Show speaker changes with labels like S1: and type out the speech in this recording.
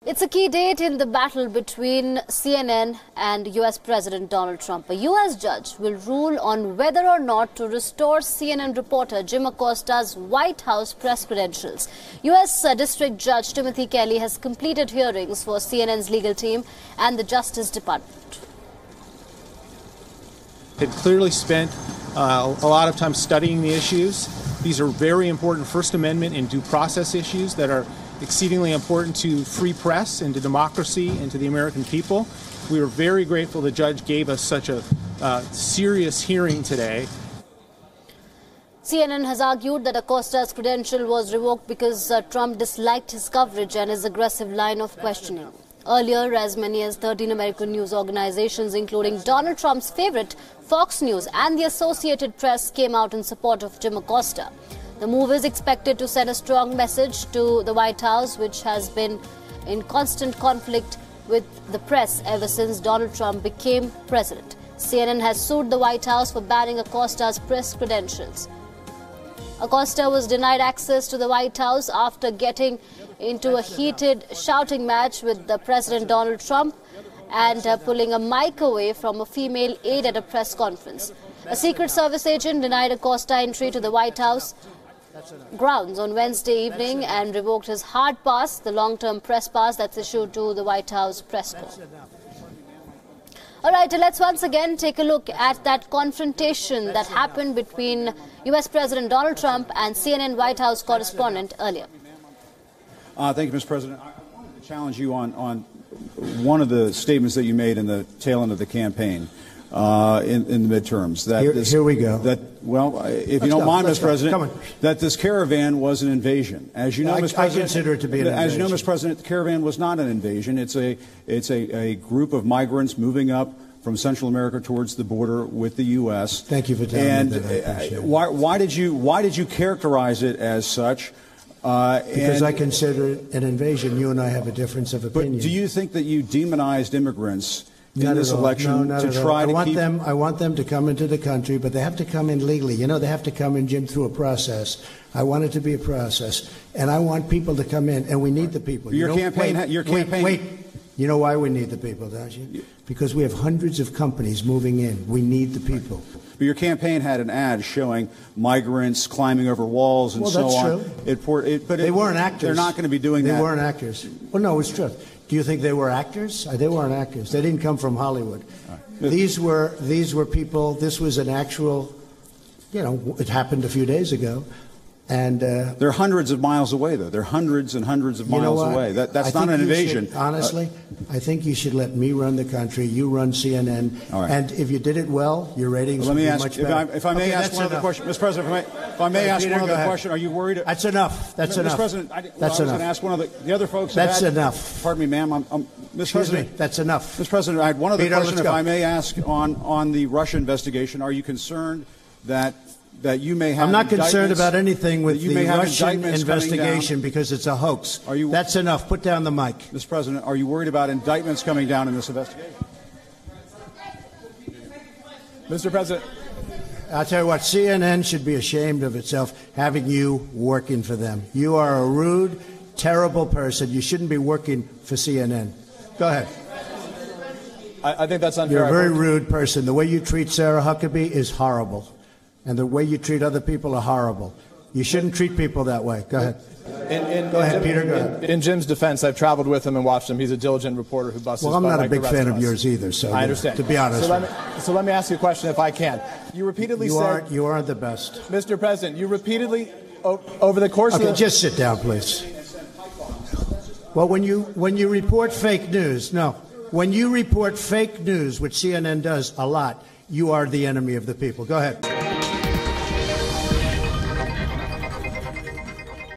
S1: It's a key date in the battle between CNN and US President Donald Trump. A US judge will rule on whether or not to restore CNN reporter Jim Acosta's White House press credentials. US District Judge Timothy Kelly has completed hearings for CNN's legal team and the Justice Department.
S2: Had clearly spent a lot of time studying the issues. These are very important First Amendment and due process issues that are exceedingly important to free press and to democracy and to the American people. We were very grateful the judge gave us such a serious hearing today.
S1: CNN has argued that Acosta's credential was revoked because Trump disliked his coverage and his aggressive line of questioning. Earlier, as many as 13 American news organizations, including Donald Trump's favorite, Fox News and the Associated Press, came out in support of Jim Acosta. The move is expected to send a strong message to the White House, which has been in constant conflict with the press ever since Donald Trump became president. CNN has sued the White House for banning Acosta's press credentials. Acosta was denied access to the White House after getting into a heated shouting match with the President Donald Trump and pulling a mic away from a female aide at a press conference. A Secret Service agent denied Acosta entry to the White House grounds on Wednesday evening and revoked his hard pass, the long-term press pass that's issued to the White House press corps. All right, let's once again take a look at that confrontation that happened between U.S. President Donald Trump and CNN White House correspondent earlier.
S3: Thank you, Mr. President. I wanted to challenge you on one of the statements that you made in the tail end of the campaign. In the midterms.
S4: Here we go.
S3: If you don't mind, Mr. President, that this caravan was an invasion. As you know, Mr. President,
S4: I consider it to be an invasion.
S3: As you know, Mr. President, the caravan was not an invasion. It's a group of migrants moving up from Central America towards the border with the U.S.
S4: Thank you for telling me that.
S3: Why did you characterize it as such?
S4: Because I consider it an invasion. You and I have a difference of opinion.
S3: But do you think that you demonized immigrants in
S4: not
S3: this election
S4: to try to keep... I want them to come into the country, but they have to come in legally. You know, they have to come in, Jim, through a process. I want it to be a process. And I want people to come in, and we need the people.
S3: Your campaign...
S4: Wait. You know why we need the people, don't you? Because we have hundreds of companies moving in. We need the people.
S3: But your campaign had an ad showing migrants climbing over walls and so on.
S4: That's true. But they weren't actors.
S3: They're not going to be doing that.
S4: They weren't actors. Well, no, it's true. Do you think they were actors? They weren't actors. They didn't come from Hollywood. Right. These were people. This was an actual, it happened a few days ago. And
S3: they're hundreds of miles away, though. They're hundreds and hundreds of miles away. That's not an invasion.
S4: Honestly, I think you should let me run the country. You run CNN.
S3: All right.
S4: And if you did it well, your ratings would be much better.
S3: If I may ask one other question, Mr. President, if I may ask one other question, are you worried?
S4: That's enough. That's enough.
S3: Mr. President, I was going to ask one of the other folks.
S4: That's enough.
S3: Pardon me, ma'am. Mr. President,
S4: that's enough.
S3: Mr. President, I had one other question, if I may ask, on the Russia investigation. Are you concerned that you may have...
S4: I'm not concerned about anything with the Russian investigation because it's a hoax. That's enough. Put down the mic.
S3: Mr. President, are you worried about indictments coming down in this investigation?
S5: Mr. President.
S4: I'll tell you what, CNN should be ashamed of itself having you working for them. You are a rude, terrible person. You shouldn't be working for CNN. Go ahead.
S5: I think that's unfair.
S4: You're a very rude person. The way you treat Sarah Huckabee is horrible. And the way you treat other people are horrible. You shouldn't treat people that way. Go ahead. Go ahead, Peter. Go ahead.
S5: In Jim's defense, I've traveled with him and watched him. He's a diligent reporter who busts.
S4: Well, I'm not a big fan of yours either. So
S5: I understand.
S4: To be honest.
S5: So let me ask you a question, if I can. You repeatedly said
S4: you aren't the best,
S5: Mr. President. You repeatedly over the course of
S4: the... just sit down, please. Well, when you report fake news, when you report fake news, which CNN does a lot, you are the enemy of the people. Go ahead.